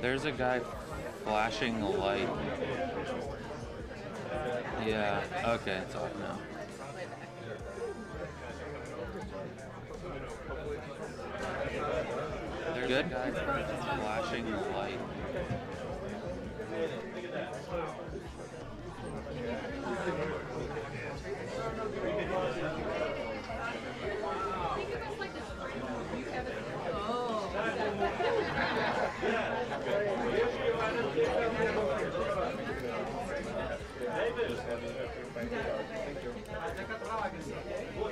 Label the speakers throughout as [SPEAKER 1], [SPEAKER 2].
[SPEAKER 1] There's a guy flashing a light. Yeah, okay, it's off now. There's a guy flashing a light.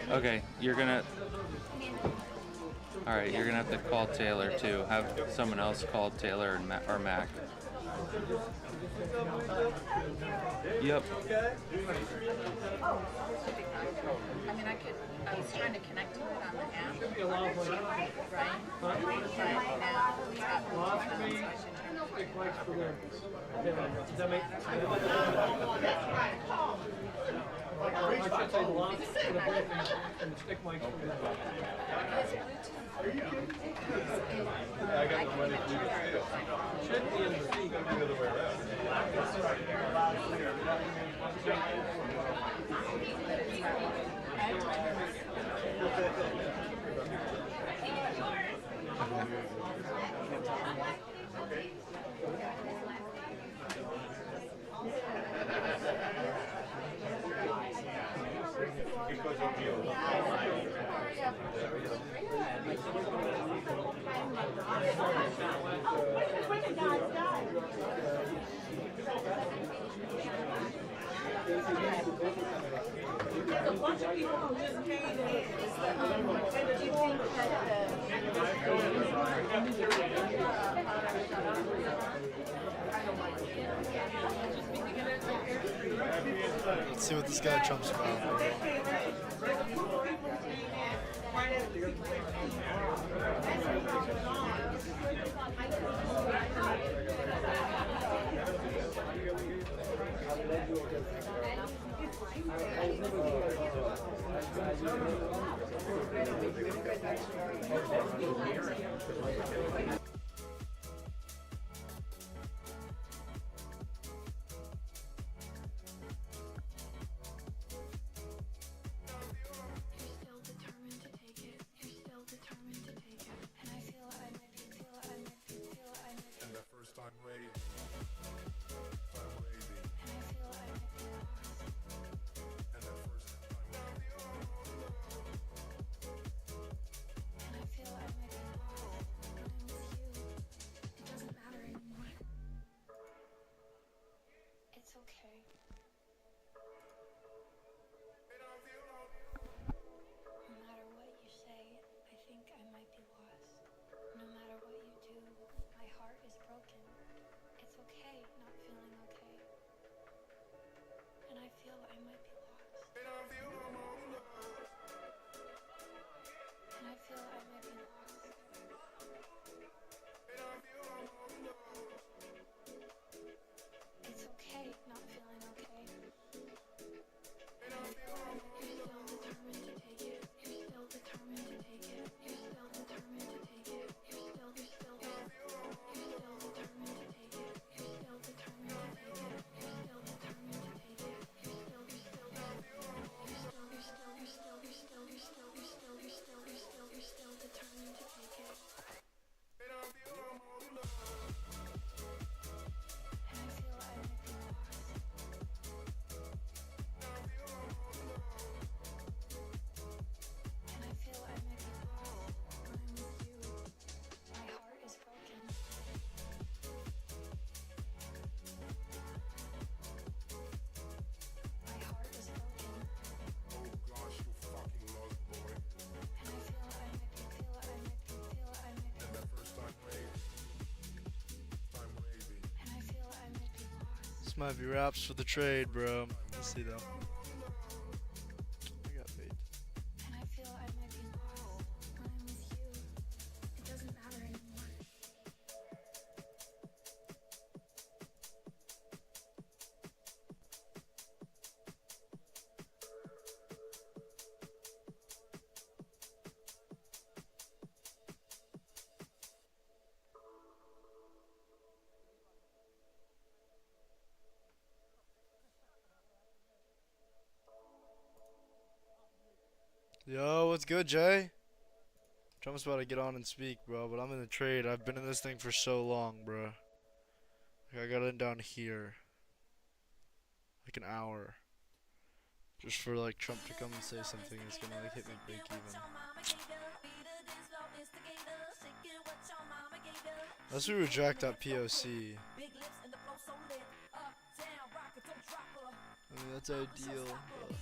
[SPEAKER 1] Okay, you're gonna. All right, you're gonna have to call Taylor too. Have someone else call Taylor or Mac. Yep.
[SPEAKER 2] I mean, I was trying to connect to it on the app, right? But now it's got Bluetooth on, so I should turn it
[SPEAKER 3] I should say the long for the break and the stick mics for the
[SPEAKER 2] I got the money for you to steal.
[SPEAKER 3] should be in the seat.
[SPEAKER 4] The other way around. Because of you.
[SPEAKER 5] There's a bunch of people who just came in.
[SPEAKER 2] Do you think
[SPEAKER 6] Let's see what this guy Trump's about. This might be wraps for the trade, bro. Let's see though. I got paid. Yo, what's good, Jay? Trump's about to get on and speak, bro, but I'm in the trade. I've been in this thing for so long, bro. Like, I got in down here. Like an hour. Just for, like, Trump to come and say something that's gonna, like, hit me break even. Unless we reject that POC. I mean, that's ideal, but...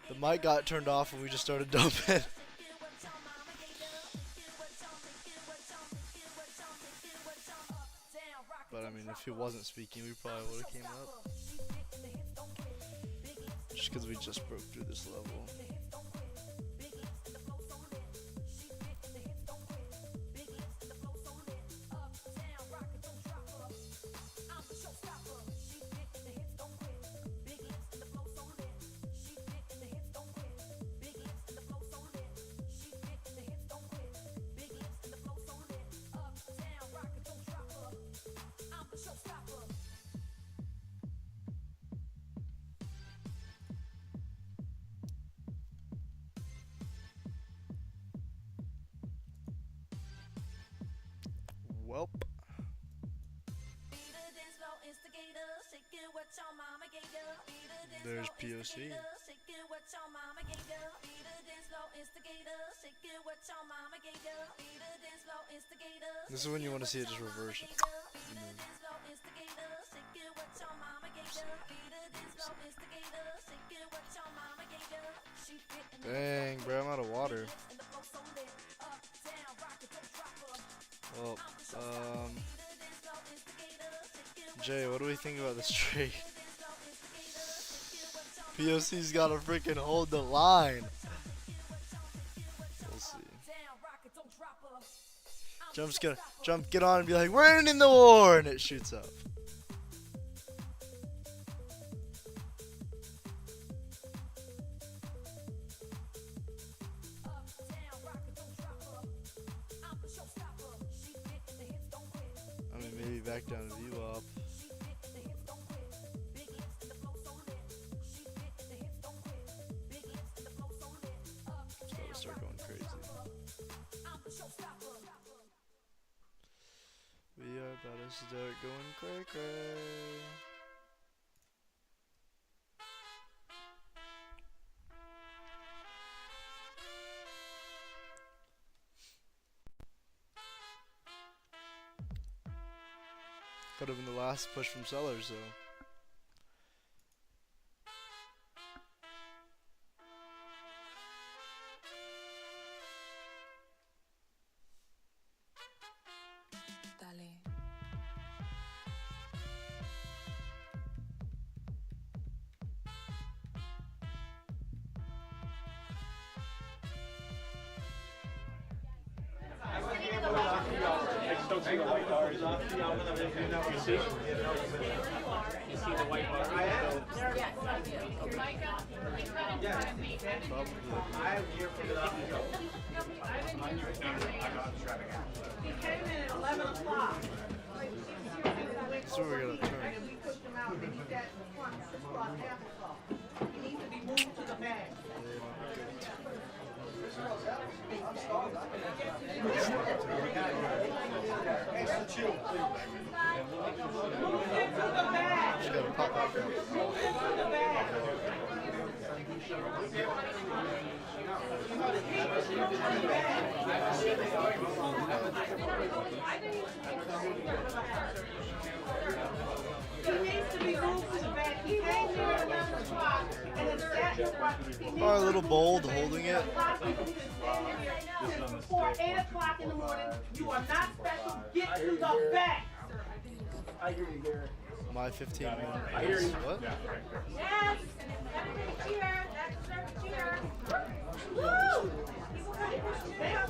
[SPEAKER 6] The mic got turned off and we just started dumping. But I mean, if he wasn't speaking, we probably would have came up. Just because we just broke through this level. Welp. There's POC. This is when you want to see it just reverse it. Dang, bro, I'm out of water. Well, Jay, what do we think about this trade? POC's gotta freaking hold the line. We'll see. Jump, get on and be like, we're ending the war, and it shoots up. I mean, maybe back down to VWAP. Start going crazy. We are about to start going cray cray. Could have been the last push from sellers though. So we're gonna turn. Just gotta pop back up. Probably a little bold holding it.
[SPEAKER 5] Before 8 o'clock in the morning, you are not special. Get to the back. I hear you, Gary.
[SPEAKER 6] My 15 minutes. I hear you. What?
[SPEAKER 5] Yes. Everybody cheer. That's cheer. Woo! They are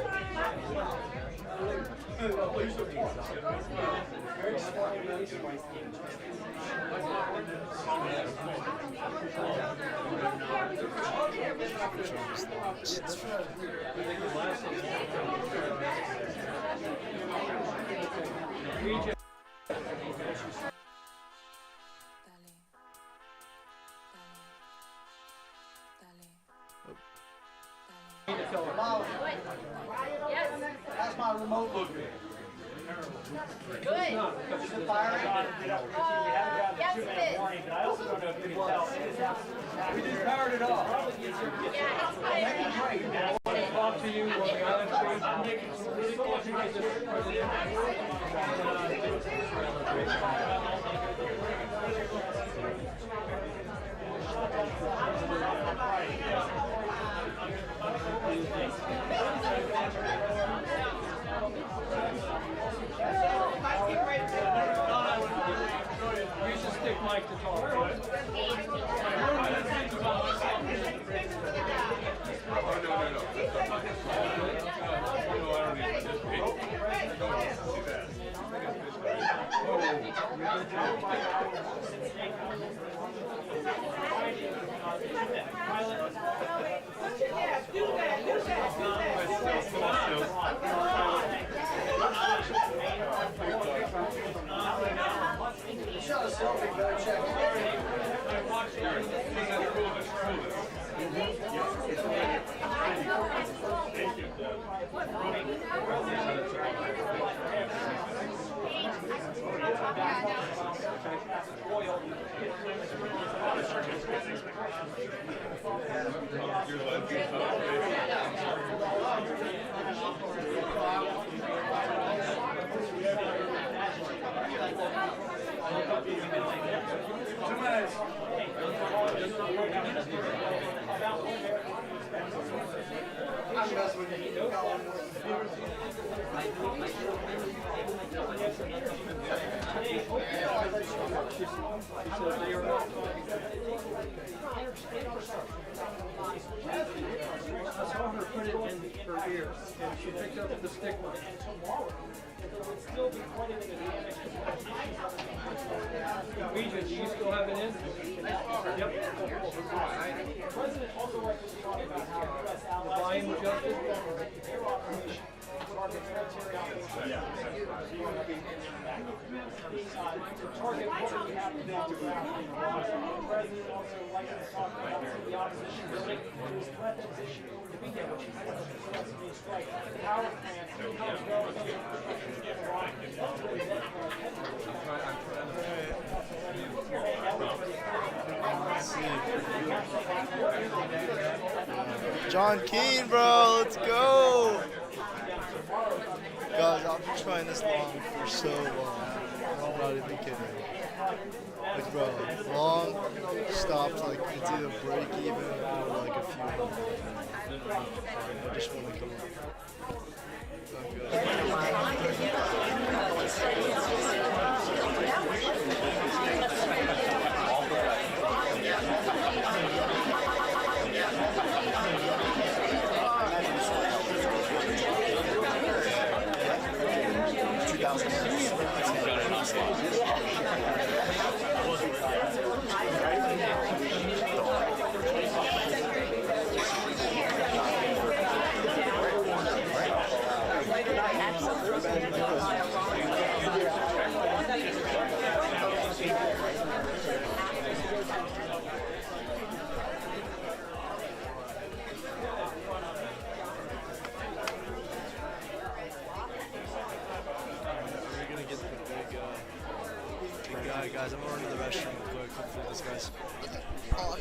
[SPEAKER 5] how remote look.
[SPEAKER 2] Good.
[SPEAKER 5] Is it firing?
[SPEAKER 2] Yes, it is.
[SPEAKER 5] But I also don't know if you can tell. We just powered it off.
[SPEAKER 2] Yeah, it's firing.
[SPEAKER 3] And I want to talk to you on the other screen. So much you guys just use the stick mic to talk. I saw her put it in her ear, and she picked up the stick mic. Regent, do you still have it in? Yep. The volume adjusted?
[SPEAKER 6] John Keane, bro, let's go. Guys, I've been trying this long for so long. I'm not even kidding. Like, bro, long stops, like, it's either break even or like a few months. I just want to come guys, I'm going to the restroom real quick. Hopefully this guy's on.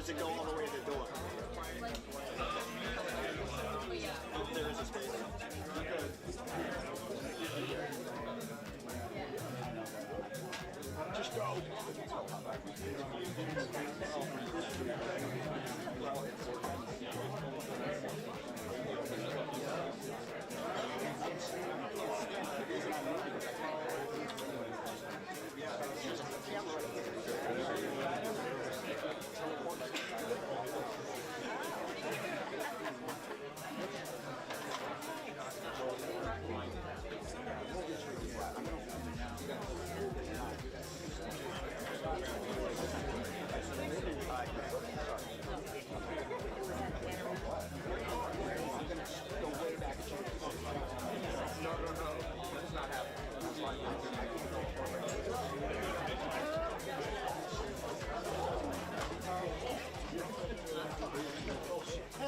[SPEAKER 7] does it go all the way to the door? There is a space. Just go.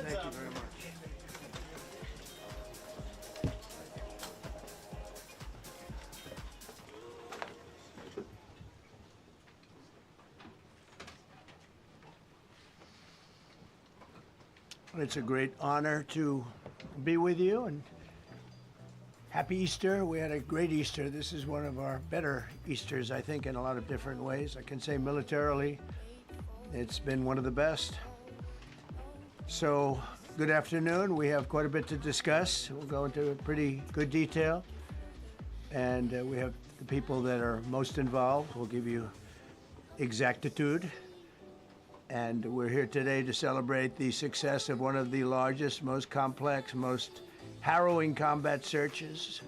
[SPEAKER 6] Thank you very much.
[SPEAKER 8] It's a great honor to be with you, and happy Easter. We had a great Easter. This is one of our better Easters, I think, in a lot of different ways. I can say militarily, it's been one of the best. So, good afternoon. We have quite a bit to discuss. We'll go into pretty good detail. And we have the people that are most involved. We'll give you exactitude. And we're here today to celebrate the success of one of the largest, most complex, most harrowing combat searches.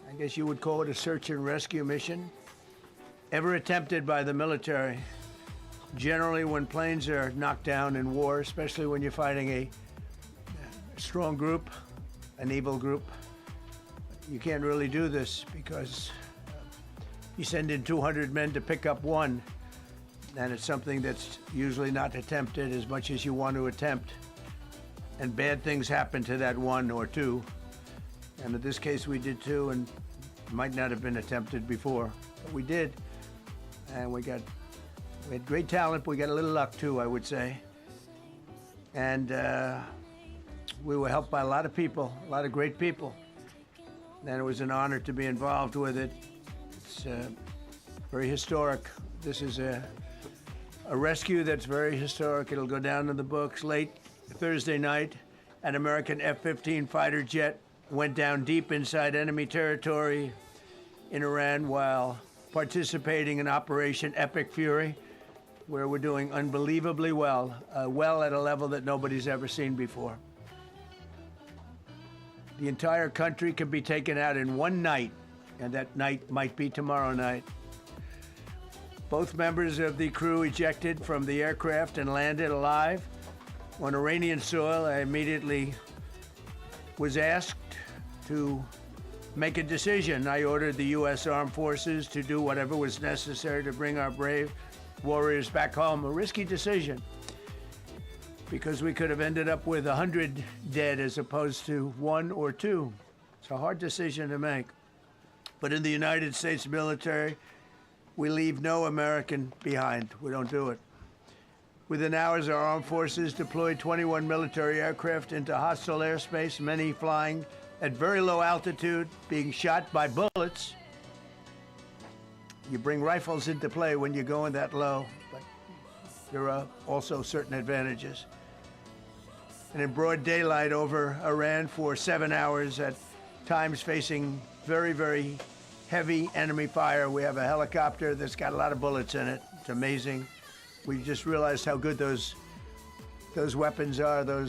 [SPEAKER 8] I guess you would call it a search and rescue mission ever attempted by the military. Generally, when planes are knocked down in war, especially when you're fighting a strong group, an evil group, you can't really do this because you send in 200 men to pick up one, and it's something that's usually not attempted as much as you want to attempt. And bad things happen to that one or two. And in this case, we did two, and it might not have been attempted before, but we did. And we had great talent. We got a little luck too, I would say. And we were helped by a lot of people, a lot of great people. And it was an honor to be involved with it. It's very historic. This is a rescue that's very historic. It'll go down in the books. Late Thursday night, an American F-15 fighter jet went down deep inside enemy territory in Iran while participating in Operation Epic Fury, where we're doing unbelievably well, well at a level that nobody's ever seen before. The entire country can be taken out in one night, and that night might be tomorrow night. Both members of the crew ejected from the aircraft and landed alive on Iranian soil. I immediately was asked to make a decision. I ordered the U.S. Armed Forces to do whatever was necessary to bring our brave warriors back home. A risky decision, because we could have ended up with 100 dead as opposed to 1 or 2. It's a hard decision to make. But in the United States military, we leave no American behind. We don't do it. Within hours, our armed forces deployed 21 military aircraft into hostile airspace, many flying at very low altitude, being shot by bullets. You bring rifles into play when you're going that low, but there are also certain advantages. And in broad daylight over Iran for 7 hours, at times facing very, very heavy enemy fire. We have a helicopter that's got a lot of bullets in it. It's amazing. We just realized how good those weapons are.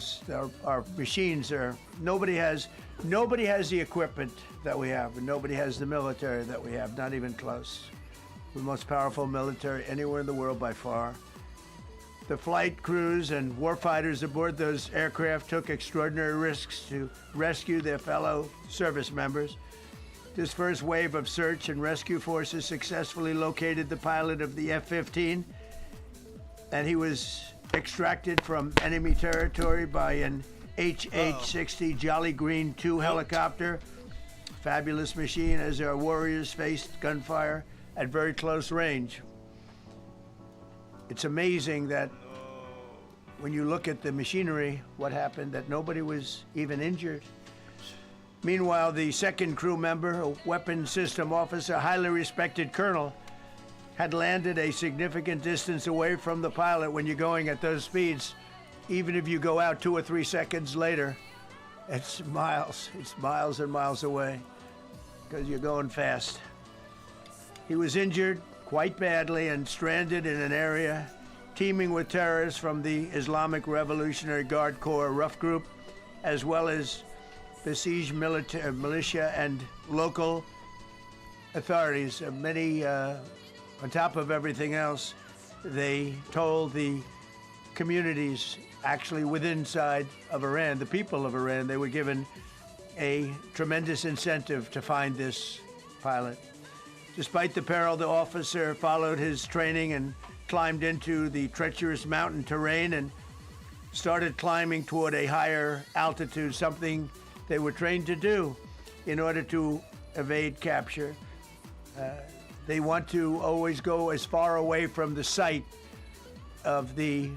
[SPEAKER 8] Our machines are. Nobody has the equipment that we have, and nobody has the military that we have. Not even close. We're the most powerful military anywhere in the world by far. The flight crews and warfighters aboard those aircraft took extraordinary risks to rescue their fellow service members. This first wave of search and rescue forces successfully located the pilot of the F-15, and he was extracted from enemy territory by an HH-60 Jolly Green II helicopter. Fabulous machine as our warriors faced gunfire at very close range. It's amazing that when you look at the machinery, what happened, that nobody was even injured. Meanwhile, the second crew member, a weapons system officer, highly respected colonel, had landed a significant distance away from the pilot. When you're going at those speeds, even if you go out 2 or 3 seconds later, it's miles and miles away because you're going fast. He was injured quite badly and stranded in an area teeming with terrorists from the Islamic Revolutionary Guard Corps rough group, as well as besieged militia and local authorities. Many, on top of everything else, they told the communities actually within inside of Iran, the people of Iran, they were given a tremendous incentive to find this pilot. Despite the peril, the officer followed his training and climbed into the treacherous mountain terrain and started climbing toward a higher altitude, something they were trained to do in order to evade capture. They want to always go as far away from the site of the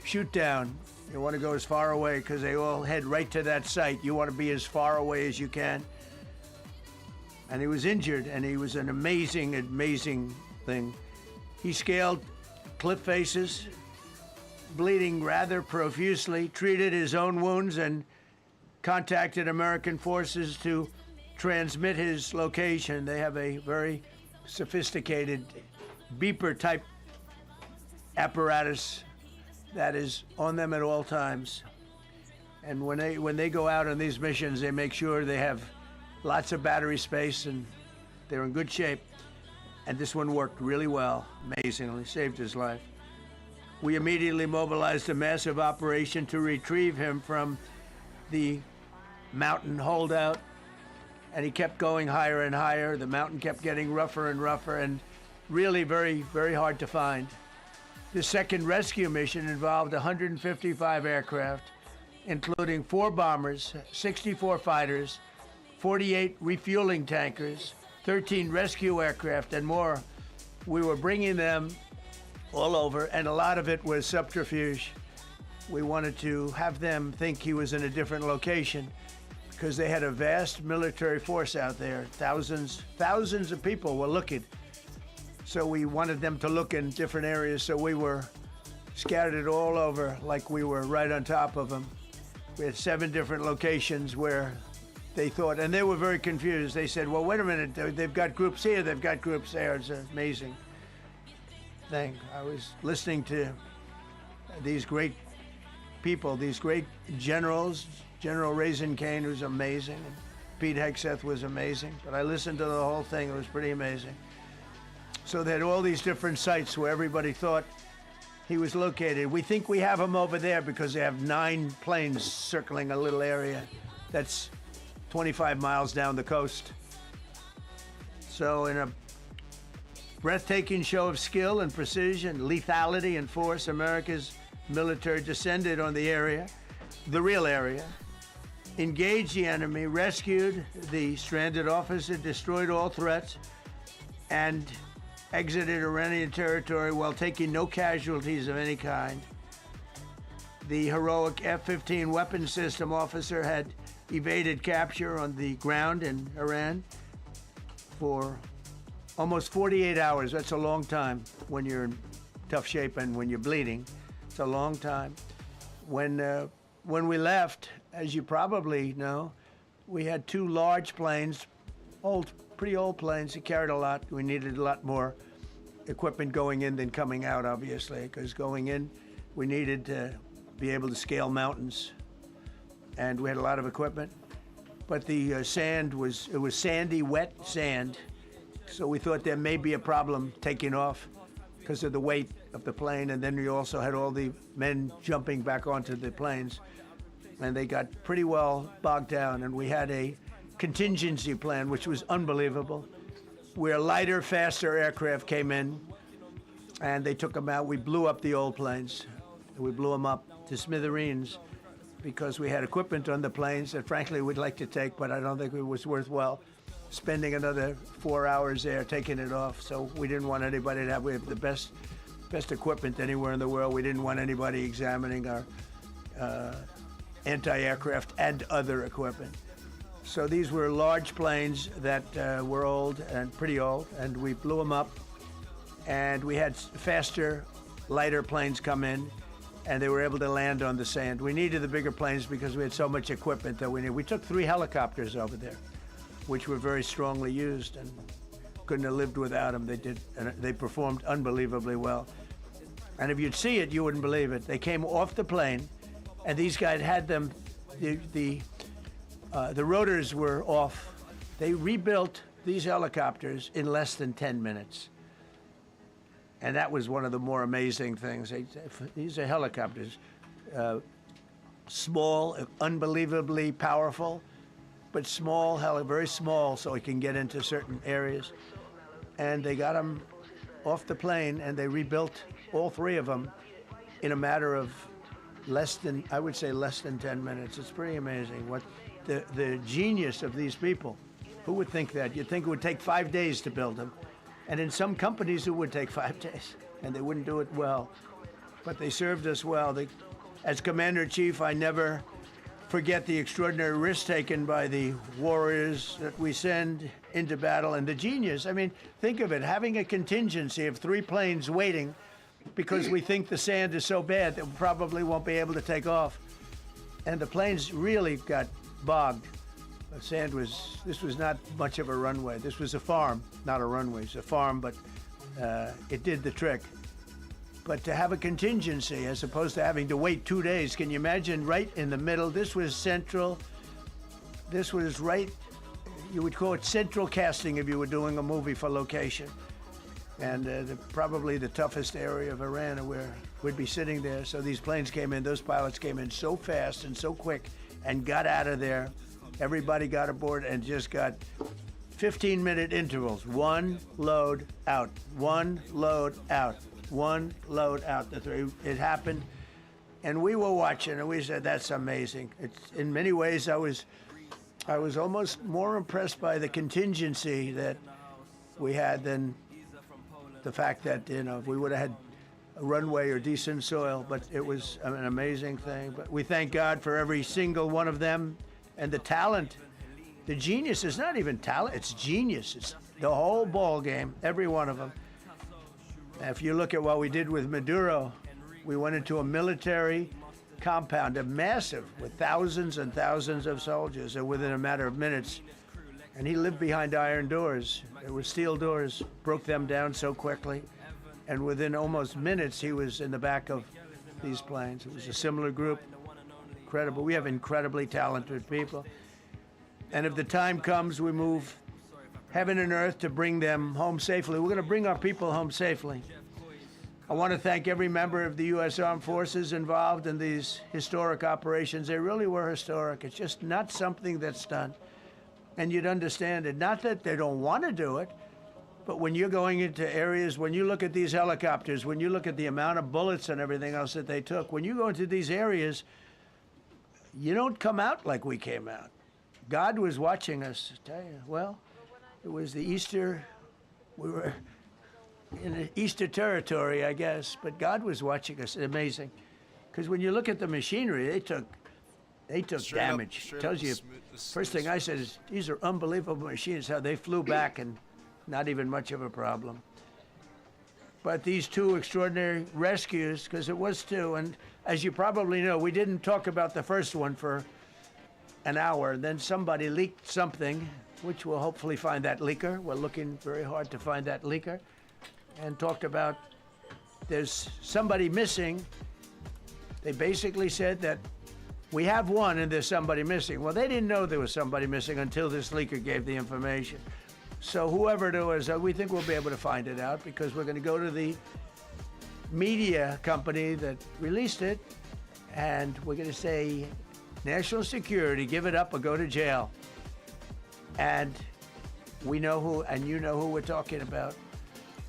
[SPEAKER 8] shoot down. You want to go as far away because they all head right to that site. You want to be as far away as you can. And he was injured, and he was an amazing, amazing thing. He scaled cliff faces, bleeding rather profusely, treated his own wounds, and contacted American forces to transmit his location. They have a very sophisticated beeper-type apparatus that is on them at all times. And when they go out on these missions, they make sure they have lots of battery space and they're in good shape. And this one worked really well, amazingly, saved his life. We immediately mobilized a massive operation to retrieve him from the mountain holdout, and he kept going higher and higher. The mountain kept getting rougher and rougher and really very, very hard to find. The second rescue mission involved 155 aircraft, including 4 bombers, 64 fighters, 48 refueling tankers, 13 rescue aircraft, and more. We were bringing them all over, and a lot of it was subterfuge. We wanted to have them think he was in a different location because they had a vast military force out there. Thousands of people were looking. So we wanted them to look in different areas, so we were scattered all over like we were right on top of them. We had 7 different locations where they thought, and they were very confused. They said, well, wait a minute, they've got groups here, they've got groups there. It's an amazing thing. I was listening to these great people, these great generals. General Raisin Kane was amazing, and Pete Hegseth was amazing, but I listened to the whole thing. It was pretty amazing. So they had all these different sites where everybody thought he was located. We think we have him over there because they have 9 planes circling a little area that's 25 miles down the coast. So in a breathtaking show of skill and precision, lethality and force, America's military descended on the area, the real area, engaged the enemy, rescued the stranded officer, destroyed all threats, and exited Iranian territory while taking no casualties of any kind. The heroic F-15 weapons system officer had evaded capture on the ground in Iran for almost 48 hours. That's a long time when you're in tough shape and when you're bleeding. It's a long time. When we left, as you probably know, we had 2 large planes, pretty old planes that carried a lot. We needed a lot more equipment going in than coming out, obviously, because going in, we needed to be able to scale mountains. And we had a lot of equipment, but the sand was sandy, wet sand. So we thought there may be a problem taking off because of the weight of the plane. And then we also had all the men jumping back onto the planes, and they got pretty well bogged down. And we had a contingency plan, which was unbelievable, where lighter, faster aircraft came in and they took them out. We blew up the old planes. We blew them up to smithereens because we had equipment on the planes that frankly we'd like to take, but I don't think it was worthwhile spending another 4 hours there taking it off. So we didn't want anybody to have, we have the best equipment anywhere in the world. We didn't want anybody examining our anti-aircraft and other equipment. So these were large planes that were old and pretty old, and we blew them up. And we had faster, lighter planes come in, and they were able to land on the sand. We needed the bigger planes because we had so much equipment that we needed. We took 3 helicopters over there, which were very strongly used, and couldn't have lived without them. They performed unbelievably well. And if you'd see it, you wouldn't believe it. They came off the plane, and these guys had them. The rotors were off. They rebuilt these helicopters in less than 10 minutes. And that was one of the more amazing things. These are helicopters, small, unbelievably powerful, but small, very small, so it can get into certain areas. And they got them off the plane, and they rebuilt all 3 of them in a matter of less than 10 minutes. It's pretty amazing what the genius of these people. Who would think that? You'd think it would take 5 days to build them. And in some companies, it would take 5 days, and they wouldn't do it well. But they served us well. As Commander-in-Chief, I never forget the extraordinary risk taken by the warriors that we send into battle, and the genius. I mean, think of it, having a contingency of 3 planes waiting because we think the sand is so bad that we probably won't be able to take off. And the planes really got bogged. This was not much of a runway. This was a farm, not a runway. It's a farm, but it did the trick. But to have a contingency as opposed to having to wait 2 days, can you imagine right in the middle? This was central. This was right, you would call it central casting if you were doing a movie for location. And probably the toughest area of Iran where we'd be sitting there. So these planes came in, those pilots came in so fast and so quick and got out of there. Everybody got aboard and just got 15-minute intervals. 1 load out, 1 load out, 1 load out. It happened, and we were watching, and we said, "That's amazing." In many ways, I was almost more impressed by the contingency that we had than the fact that we would have had a runway or decent soil. But it was an amazing thing. But we thank God for every single one of them. And the talent, the genius is not even talent, it's genius. It's the whole ball game, every one of them. If you look at what we did with Maduro, we went into a military compound, a massive, with thousands and thousands of soldiers, and within a matter of minutes. And he lived behind iron doors. There were steel doors, broke them down so quickly. And within almost minutes, he was in the back of these planes. It was a similar group. Incredible. We have incredibly talented people. And if the time comes, we move heaven and earth to bring them home safely. We're going to bring our people home safely. I want to thank every member of the U.S. Armed Forces involved in these historic operations. They really were historic. It's just not something that's done. And you'd understand it. Not that they don't want to do it, but when you're going into areas, when you look at these helicopters, when you look at the amount of bullets and everything else that they took, when you go into these areas, you don't come out like we came out. God was watching us, I tell you. Well, it was the Easter, we were in the Easter territory, I guess, but God was watching us. Amazing. Because when you look at the machinery, they took damage. Tells you, first thing I said is, these are unbelievable machines, how they flew back and not even much of a problem. But these 2 extraordinary rescues, because it was 2, and as you probably know, we didn't talk about the first one for an hour. Then somebody leaked something, which we'll hopefully find that leaker. We're looking very hard to find that leaker. And talked about there's somebody missing. They basically said that we have one and there's somebody missing. Well, they didn't know there was somebody missing until this leaker gave the information. So whoever it was, we think we'll be able to find it out because we're going to go to the media company that released it, and we're going to say, national security, give it up or go to jail. And we know who, and you know who we're talking about,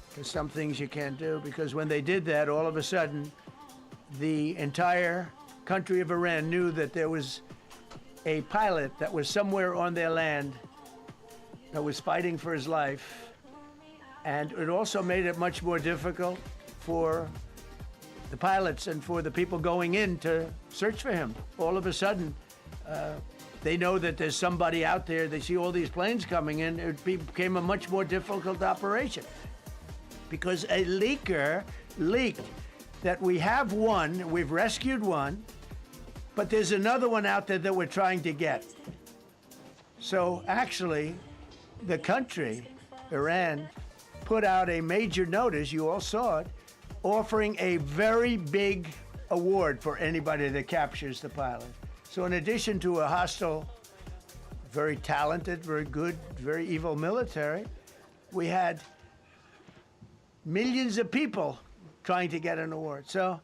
[SPEAKER 8] because some things you can't do, because when they did that, all of a sudden, the entire country of Iran knew that there was a pilot that was somewhere on their land that was fighting for his life. And it also made it much more difficult for the pilots and for the people going in to search for him. All of a sudden, they know that there's somebody out there. They see all these planes coming in. It became a much more difficult operation because a leaker leaked that we have one, we've rescued one, but there's another one out there that we're trying to get. So actually, the country, Iran, put out a major notice, you all saw it, offering a very big award for anybody that captures the pilot. So in addition to a hostile, very talented, very good, very evil military, we had millions of people trying to get an award. So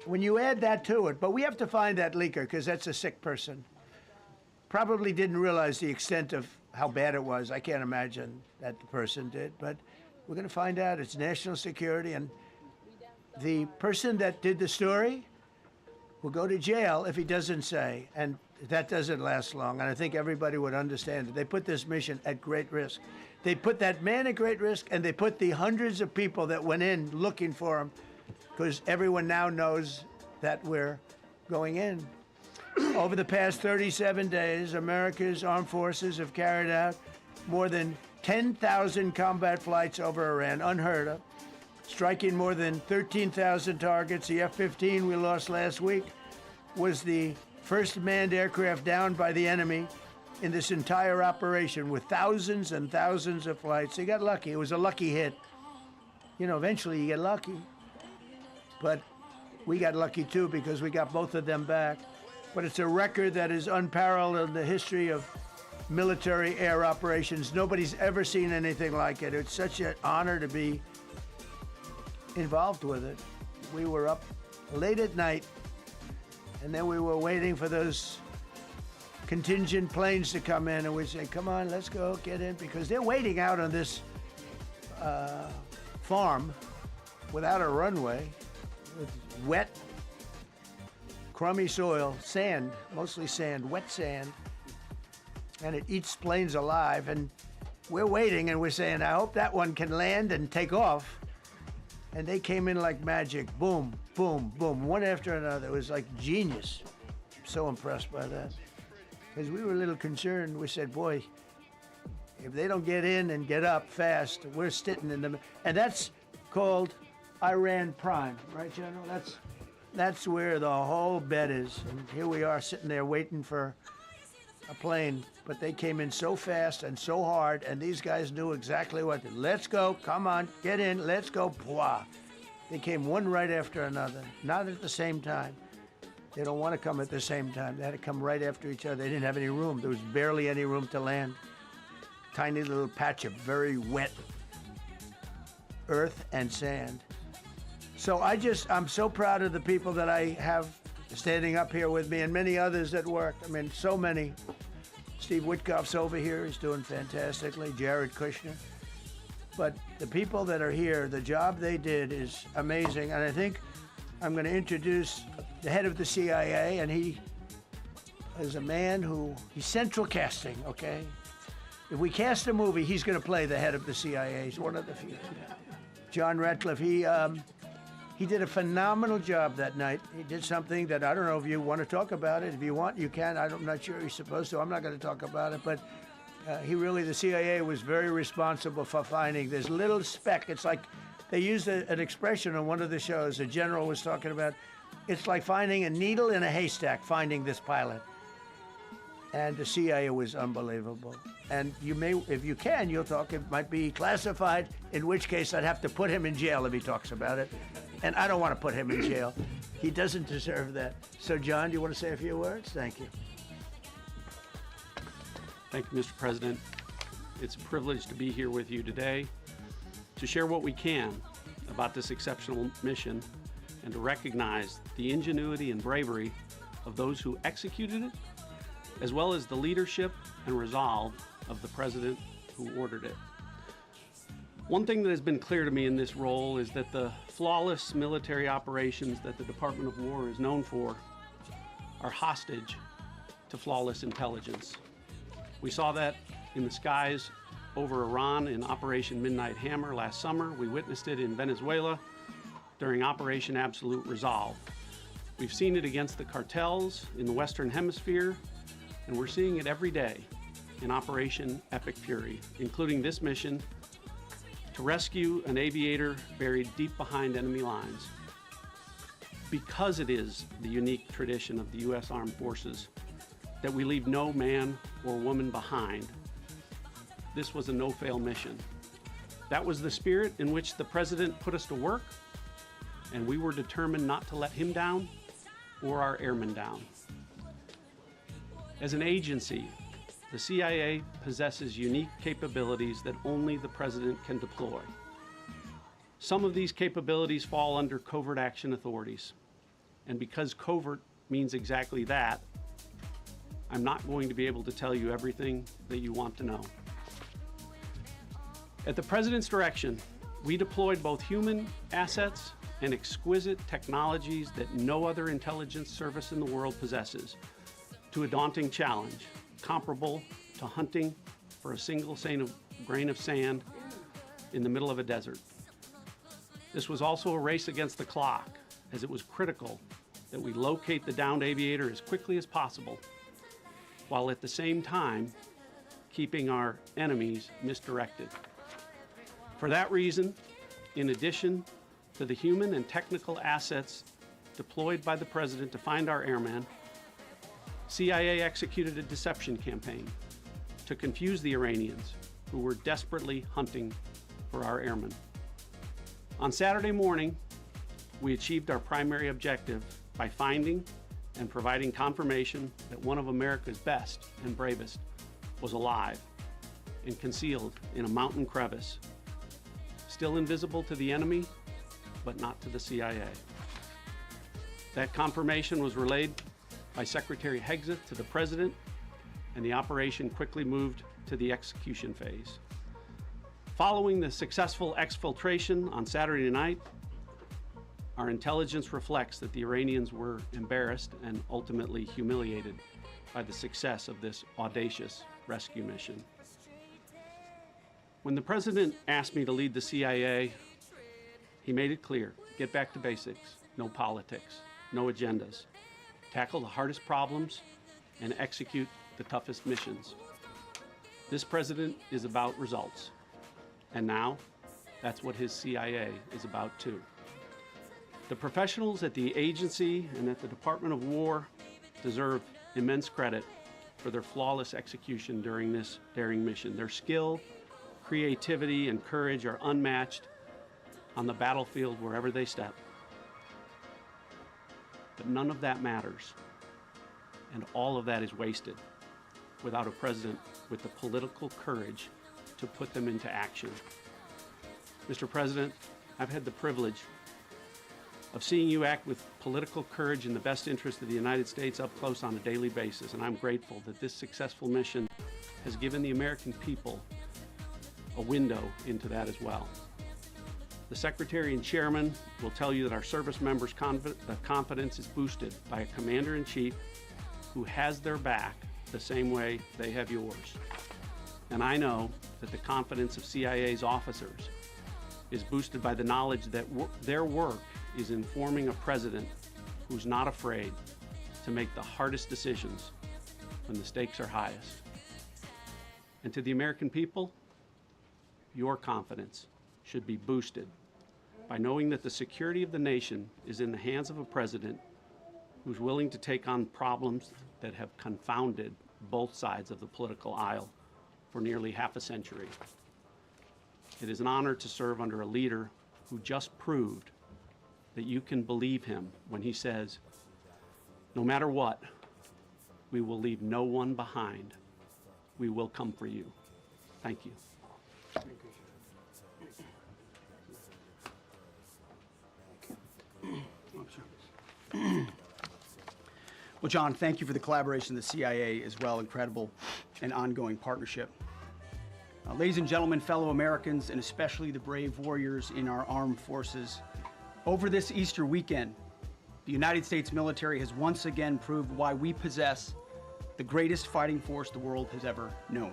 [SPEAKER 8] when you add that to it, but we have to find that leaker because that's a sick person. Probably didn't realize the extent of how bad it was. I can't imagine that the person did, but we're going to find out. It's national security, and the person that did the story will go to jail if he doesn't say, and that doesn't last long, and I think everybody would understand it. They put this mission at great risk. They put that man at great risk, and they put the hundreds of people that went in looking for him, because everyone now knows that we're going in. Over the past 37 days, America's armed forces have carried out more than 10,000 combat flights over Iran, unheard of, striking more than 13,000 targets. The F-15 we lost last week was the first manned aircraft downed by the enemy in this entire operation with thousands and thousands of flights. They got lucky. It was a lucky hit. You know, eventually you get lucky. But we got lucky too because we got both of them back. But it's a record that is unparalleled in the history of military air operations. Nobody's ever seen anything like it. It's such an honor to be involved with it. We were up late at night, and then we were waiting for those contingent planes to come in, and we say, come on, let's go, get in, because they're waiting out on this farm without a runway, with wet, crummy soil, sand, mostly sand, wet sand, and it eats planes alive, and we're waiting, and we're saying, I hope that one can land and take off. And they came in like magic, boom, boom, boom, one after another. It was like genius. So impressed by that. Because we were a little concerned. We said, boy, if they don't get in and get up fast, we're sitting in the... And that's called Iran Prime, right, General? That's where the whole bet is. And here we are sitting there waiting for a plane. But they came in so fast and so hard, and these guys knew exactly what to do. Let's go, come on, get in, let's go, pwah. They came one right after another, not at the same time. They don't want to come at the same time. They had to come right after each other. They didn't have any room. There was barely any room to land. Tiny little patch of very wet earth and sand. So I'm so proud of the people that I have standing up here with me and many others that worked. I mean, so many. Steve Witkoff's over here. He's doing fantastically. Jared Kushner. But the people that are here, the job they did is amazing. And I think I'm going to introduce the head of the CIA, and he is a man he's central casting, okay? If we cast a movie, he's going to play the head of the CIA. He's one of the few. John Ratcliffe, he did a phenomenal job that night. He did something that I don't know if you want to talk about it. If you want, you can. I'm not sure you're supposed to. I'm not going to talk about it. But the CIA was very responsible for finding this little speck. It's like they used an expression on one of the shows. The general was talking about, it's like finding a needle in a haystack, finding this pilot. And the CIA was unbelievable. And you may, if you can, you'll talk. It might be classified, in which case I'd have to put him in jail if he talks about it. And I don't want to put him in jail. He doesn't deserve that. So, John, do you want to say a few words? Thank you.
[SPEAKER 9] Thank you, Mr. President. It's a privilege to be here with you today to share what we can about this exceptional mission and to recognize the ingenuity and bravery of those who executed it, as well as the leadership and resolve of the President who ordered it. One thing that has been clear to me in this role is that the flawless military operations that the Department of War is known for are hostage to flawless intelligence. We saw that in the skies over Iran in Operation Midnight Hammer last summer. We witnessed it in Venezuela during Operation Absolute Resolve. We've seen it against the cartels in the Western Hemisphere, and we're seeing it every day in Operation Epic Fury, including this mission to rescue an aviator buried deep behind enemy lines. Because it is the unique tradition of the U.S. Armed Forces that we leave no man or woman behind, this was a no-fail mission. That was the spirit in which the President put us to work, and we were determined not to let him down or our airmen down. As an agency, the CIA possesses unique capabilities that only the President can deploy. Some of these capabilities fall under covert action authorities. And because covert means exactly that, I'm not going to be able to tell you everything that you want to know. At the President's direction, we deployed both human assets and exquisite technologies that no other intelligence service in the world possesses to a daunting challenge, comparable to hunting for a single grain of sand in the middle of a desert. This was also a race against the clock, as it was critical that we locate the downed aviator as quickly as possible, while at the same time keeping our enemies misdirected. For that reason, in addition to the human and technical assets deployed by the President to find our airmen, CIA executed a deception campaign to confuse the Iranians who were desperately hunting for our airmen. On Saturday morning, we achieved our primary objective by finding and providing confirmation that one of America's best and bravest was alive and concealed in a mountain crevice, still invisible to the enemy, but not to the CIA. That confirmation was relayed by Secretary Hegseth to the President, and the operation quickly moved to the execution phase. Following the successful exfiltration on Saturday night, our intelligence reflects that the Iranians were embarrassed and ultimately humiliated by the success of this audacious rescue mission. When the President asked me to lead the CIA, he made it clear: get back to basics, no politics, no agendas, tackle the hardest problems, and execute the toughest missions. This President is about results. And now, that's what his CIA is about too. The professionals at the agency and at the Department of War deserve immense credit for their flawless execution during this daring mission. Their skill, creativity, and courage are unmatched on the battlefield wherever they step. But none of that matters, and all of that is wasted without a President with the political courage to put them into action. Mr. President, I've had the privilege of seeing you act with political courage in the best interest of the United States up close on a daily basis, and I'm grateful that this successful mission has given the American people a window into that as well. The Secretary and Chairman will tell you that our service members' confidence is boosted by a Commander-in-Chief who has their back the same way they have yours. And I know that the confidence of CIA's officers is boosted by the knowledge that their work is informing a President who's not afraid to make the hardest decisions when the stakes are highest. And to the American people, your confidence should be boosted by knowing that the security of the nation is in the hands of a President who's willing to take on problems that have confounded both sides of the political aisle for nearly half a century. It is an honor to serve under a leader who just proved that you can believe him when he says, no matter what, we will leave no one behind. We will come for you. Thank you.
[SPEAKER 10] Well, John, thank you for the collaboration of the CIA as well. Incredible and ongoing partnership. Ladies and gentlemen, fellow Americans, and especially the brave warriors in our armed forces, over this Easter weekend, the United States military has once again proved why we possess the greatest fighting force the world has ever known.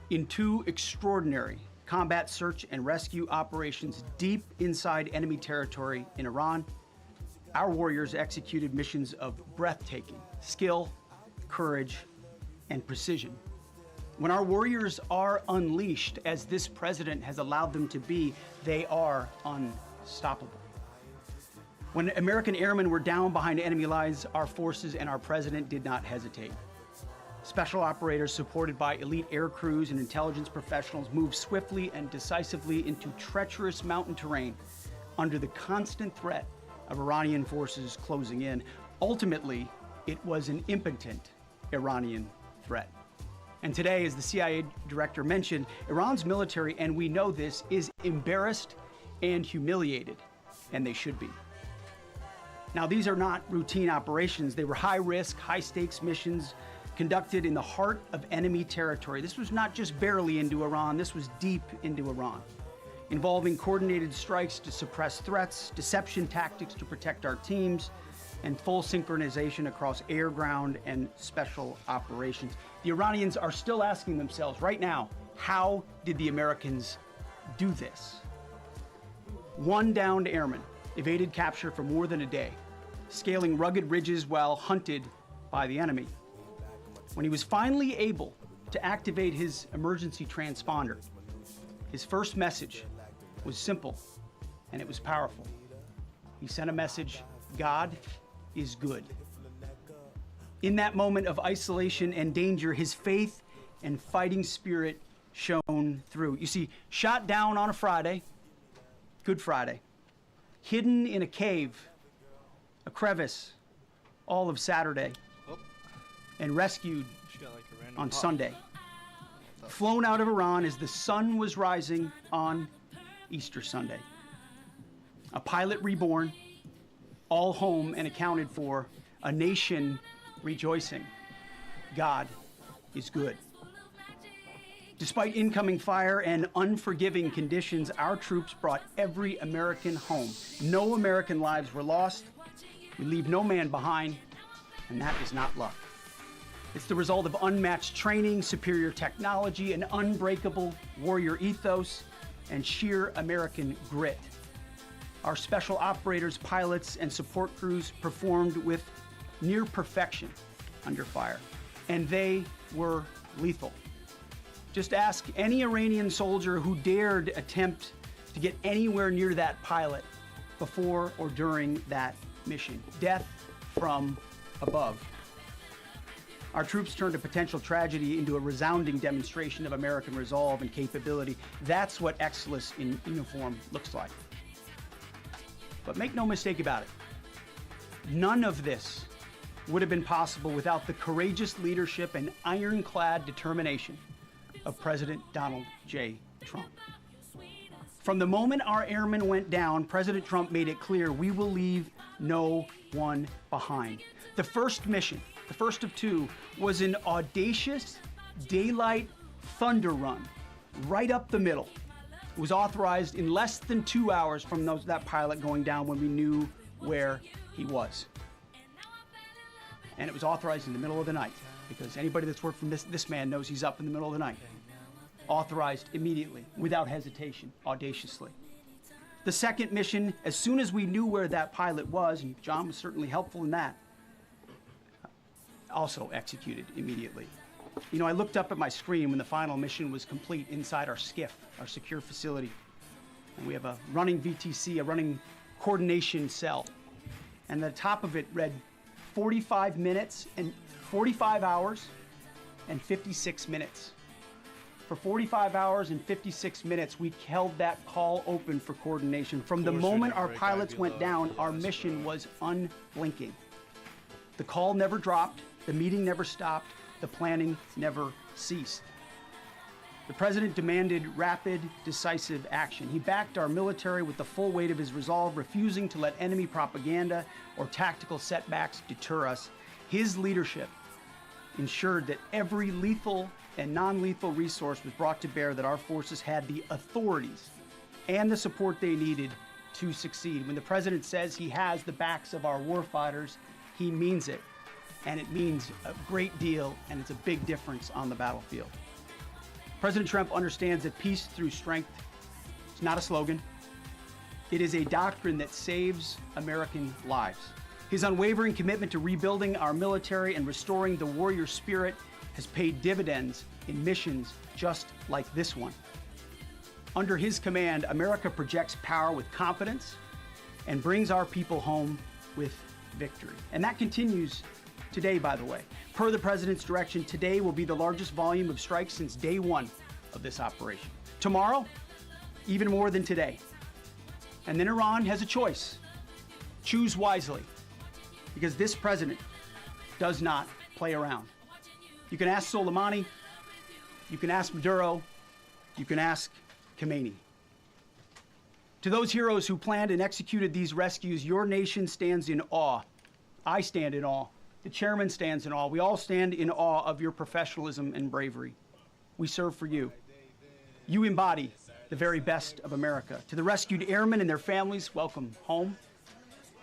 [SPEAKER 10] In two extraordinary combat search and rescue operations deep inside enemy territory in Iran. Our warriors executed missions of breathtaking skill, courage, and precision. When our warriors are unleashed, as this president has allowed them to be, they are unstoppable. When American airmen were down behind enemy lines, our forces and our president did not hesitate. Special operators supported by elite air crews and intelligence professionals moved swiftly and decisively into treacherous mountain terrain under the constant threat of Iranian forces closing in. Ultimately, it was an impotent Iranian threat. And today, as the CIA director mentioned, Iran's military, and we know this, is embarrassed and humiliated, and they should be. Now, these are not routine operations. They were high-risk, high-stakes missions conducted in the heart of enemy territory. This was not just barely into Iran, this was deep into Iran, involving coordinated strikes to suppress threats, deception tactics to protect our teams, and full synchronization across air, ground, and special operations. The Iranians are still asking themselves right now, how did the Americans do this? One downed airman evaded capture for more than a day, scaling rugged ridges while hunted by the enemy. When he was finally able to activate his emergency transponder, his first message was simple, and it was powerful. He sent a message, God is good. In that moment of isolation and danger, his faith and fighting spirit shone through. You see, shot down on a Friday, Good Friday, hidden in a cave, a crevice, all of Saturday, and rescued on Sunday. Flown out of Iran as the sun was rising on Easter Sunday. A pilot reborn, all home and accounted for, a nation rejoicing. God is good. Despite incoming fire and unforgiving conditions, our troops brought every American home. No American lives were lost. We leave no man behind, and that is not luck. It's the result of unmatched training, superior technology, an unbreakable warrior ethos, and sheer American grit. Our special operators, pilots, and support crews performed with near perfection under fire, and they were lethal. Just ask any Iranian soldier who dared attempt to get anywhere near that pilot before or during that mission. Death from above. Our troops turned a potential tragedy into a resounding demonstration of American resolve and capability. That's what excellence in uniform looks like. But make no mistake about it, none of this would have been possible without the courageous leadership and ironclad determination of President Donald J. Trump. From the moment our airmen went down, President Trump made it clear we will leave no one behind. The first mission, the first of two, was an audacious daylight thunder run right up the middle. It was authorized in less than 2 hours from that pilot going down when we knew where he was. And it was authorized in the middle of the night, because anybody that's worked for this man knows he's up in the middle of the night. Authorized immediately, without hesitation, audaciously. The second mission, as soon as we knew where that pilot was, and John was certainly helpful in that, also executed immediately. You know, I looked up at my screen when the final mission was complete inside our SCIF, our secure facility. And we have a running VTC, a running coordination cell. And the top of it read 45 minutes and 45 hours and 56 minutes. For 45 hours and 56 minutes, we held that call open for coordination. From the moment our pilots went down, our mission was unblinking. The call never dropped, the meeting never stopped, the planning never ceased. The president demanded rapid, decisive action. He backed our military with the full weight of his resolve, refusing to let enemy propaganda or tactical setbacks deter us. His leadership ensured that every lethal and non-lethal resource was brought to bear, that our forces had the authorities and the support they needed to succeed. When the president says he has the backs of our warfighters, he means it. And it means a great deal, and it's a big difference on the battlefield. President Trump understands that peace through strength is not a slogan. It is a doctrine that saves American lives. His unwavering commitment to rebuilding our military and restoring the warrior spirit has paid dividends in missions just like this one. Under his command, America projects power with confidence and brings our people home with victory. And that continues today, by the way. Per the President's direction, today will be the largest volume of strikes since day one of this operation. Tomorrow, even more than today. And then Iran has a choice. Choose wisely, because this president does not play around. You can ask Soleimani, you can ask Maduro, you can ask Khamenei. To those heroes who planned and executed these rescues, your nation stands in awe. I stand in awe. The chairman stands in awe. We all stand in awe of your professionalism and bravery. We serve for you. You embody the very best of America. To the rescued airmen and their families, welcome home.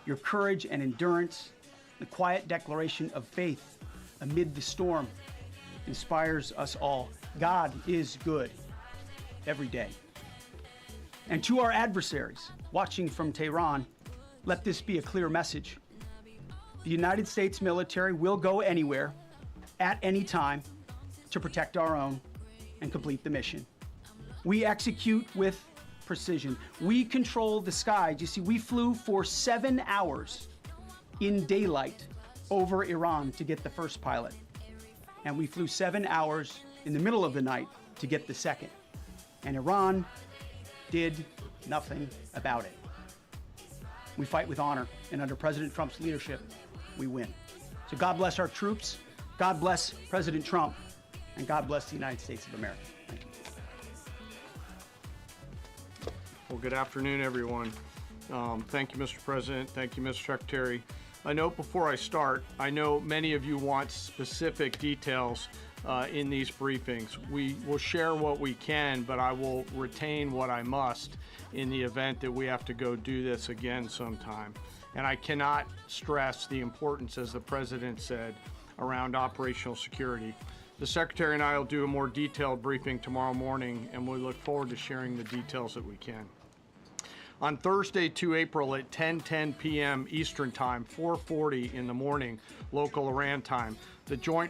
[SPEAKER 10] Your courage and endurance, the quiet declaration of faith amid the storm, inspires us all. God is good every day. And to our adversaries watching from Tehran, let this be a clear message. The United States military will go anywhere, at any time, to protect our own and complete the mission. We execute with precision. We control the skies. You see, we flew for 7 hours in daylight over Iran to get the first pilot. And we flew 7 hours in the middle of the night to get the second. And Iran did nothing about it. We fight with honor, and under President Trump's leadership, we win. So God bless our troops, God bless President Trump, and God bless the United States of America. Thank you.
[SPEAKER 3] Well, good afternoon, everyone. Thank you, Mr. President. Thank you, Mr. Secretary. A note before I start, I know many of you want specific details in these briefings. We will share what we can, but I will retain what I must in the event that we have to go do this again sometime. And I cannot stress the importance, as the President said, around operational security. The Secretary and I will do a more detailed briefing tomorrow morning, and we look forward to sharing the details that we can. On Thursday, 2 April at 10:10 p.m. Eastern Time, 4:40 in the morning, local Iran time, the Joint